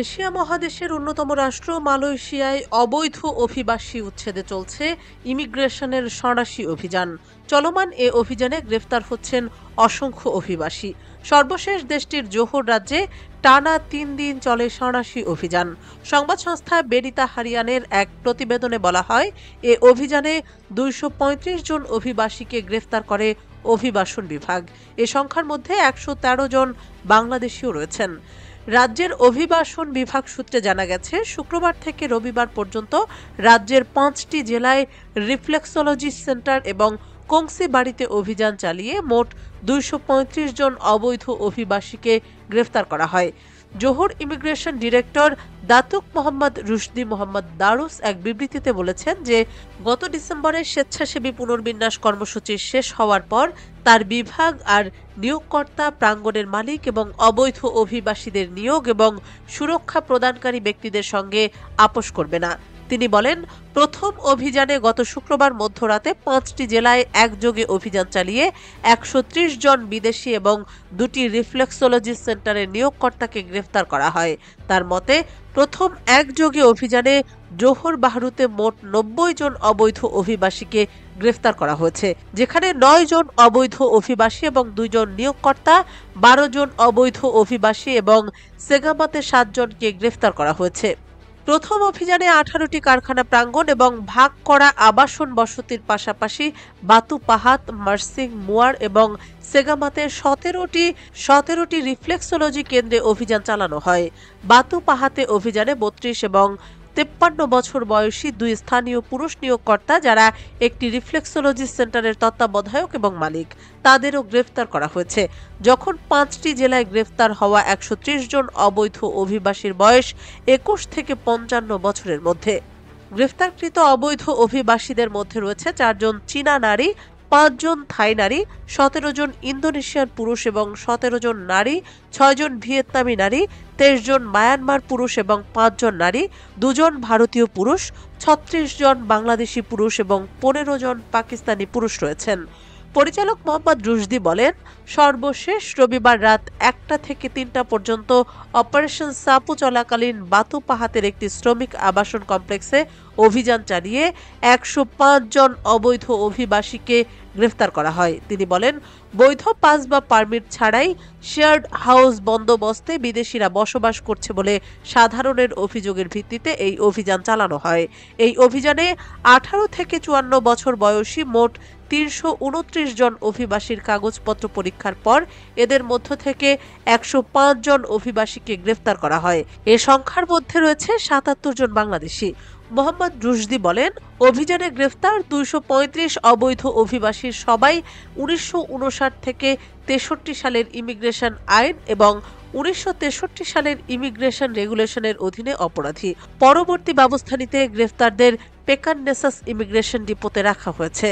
Asia মহাদেশের অন্যতম রাষ্ট্র মালয়েশিয়ায় অবৈধ অভিবাসী উচ্ছেদে চলছে ইমিগ্রেশনের সন্ত্রাসী অভিযান। চলমান এ অভিযানে গ্রেফতার হচ্ছেন অসংখ্য অভিবাসী। সর্বশেষ দেশটির জোহর রাজ্যে টানা ৩ দিন চলে সন্ত্রাসী অভিযান। সংবাদ সংস্থা বেরিতা হারিয়ানের এক প্রতিবেদনে বলা হয়, এ অভিযানে ২৩৫ জন অভিবাসীকে গ্রেফতার করে অভিবাসন বিভাগ। এ সংখ্যার মধ্যে ১১৩ জন বাংলাদেশীও রয়েছেন। রাজ্যের অভিবাসন বিভাগ সূত্রে জানা গেছে, শুক্রবার থেকে রবিবার পর্যন্ত রাজ্যের ৫টি জেলায় রিফ্লেক্সোলজি সেন্টার এবং কংসি বাড়িতে অভিযান চালিয়ে মোট ২৩৫ জন অবৈধ অভিবাসীকে গ্রেফতার করা হয়। Johor immigration director Datuk Mohammad Rushdi Mohammad Darus এক বিবৃতিতে বলেছেন যে গত ডিসেম্বরে স্বেচ্ছাসেবী পুনর্বিন্যাস কর্মসূচি শেষ হওয়ার পর তার বিভাগ আর নিয়োগকর্তা প্রাঙ্গণের মালিক এবং অবৈধ অভিবাসীদের নিয়োগ এবং সুরক্ষা প্রদানকারী ব্যক্তিদের সঙ্গে আপোস করবে না। তিনি বলেন, প্রথম অভিযানে গত শুক্রবার মধ্যরাতে ৫টি জেলায় একযোগে অভিযান চালিয়ে ১৩০ জন বিদেশি এবং ২টি রিফ্লেক্সোলজি সেন্টারের নিয়োগকর্তাকে গ্রেফতার করা হয়। তার মতে, প্রথম একযোগে অভিযানে জোহর বাহরুতে মোট ৯০ জন অবৈধ অভিবাসীকে গ্রেফতার করা হয়েছে, যেখানে ৯ জন অবৈধ অভিবাসী এবং ২ জন নিয়োগকর্তা, ১২ জন অবৈধ অভিবাসী এবং সেগামাতে ৭ জনকে গ্রেফতার করা হয়েছে। প্রথম অভিযানে ১৮টি কারখানা প্রাঙ্গণ এবং ভাগ করা আবাসন বসতির পাশাপাশি বাতু পাহাত, মার্সিং, মুয়ার এবং সেগামাতে ১৭টি রিফ্লেক্সোলজি কেন্দ্রে অভিযান চালানো হয়। বাতু পাহাতে অভিযানে ৩২ এবং ৫৩ বছর বয়সী ২ স্থানীয় পুরুষ নিয়োগকর্তা, যারা একটি রিফ্লেক্সোলজি সেন্টারের তত্ত্বাবধায়ক এবং মালিক, তাদেরও গ্রেফতার করা হয়েছে। যখন ৫টি জেলায় গ্রেফতার হওয়া ১৩০ জন অবৈধ অভিবাসীর বয়স ২১ থেকে ৫৫ বছরের মধ্যে। গ্রেফতারকৃত অবৈধ অভিবাসীদের মধ্যে রয়েছে ৪ জন চীনা নারী, ৫ জন থাই নারী, ১৭ জন ইন্দোনেশিয়ান পুরুষ এবং ১৭ জন নারী, ৬ জন ভিয়েতনামি নারী, ২৩ জন মায়ানমার পুরুষ এবং ৫ জন নারী, ২ জন ভারতীয় পুরুষ, ৩৬ জন বাংলাদেশি পুরুষ এবং ১৫ জন পাকিস্তানি পুরুষ রয়েছেন। পরিচালক মোহাম্মদ রুশদি বলেন, সর্বশেষ রবিবার রাত ১টা থেকে ৩টা পর্যন্ত অপারেশন সাপু চলাকালীন বাতু পাহাতের একটি শ্রমিক আবাসন কমপ্লেক্সে অভিযান চালিয়ে ১০৫ জন অবৈধ অভিবাসীকে গ্রেফতার করা হয়। তিনি বলেন, বৈধ পাস বা পারমিট ছাড়াই শেয়ার্ড হাউস বন্দোবস্তে বিদেশিরা বসবাস করছে বলে সাধারণের অভিযোগের ভিত্তিতে এই অভিযান চালানো হয়। এই অভিযানে ১৮ থেকে ৫৪ বছর বয়সী মোট ৩২৯ জন অভিবাসীর কাগজপত্র পরীক্ষার পর এদের মধ্য থেকে ১০৫ জন অভিবাসীকে গ্রেফতার করা হয়। এ সংখ্যার মধ্যে রয়েছে ৭৭ জন বাংলাদেশি। মোহাম্মদ রুশদি বলেন, অভিযানে গ্রেফতার ২৩৫ অবৈধ অভিবাসীর সবাই ১৯৫৯ থেকে ৬৩ সালের ইমিগ্রেশন আইন এবং ১৯৬৩ সালের ইমিগ্রেশন রেগুলেশনের অধীনে অপরাধী। পরবর্তী ব্যবস্থা নিতে গ্রেফতারদের পেকান নেসাস ইমিগ্রেশন ডিপোতে রাখা হয়েছে।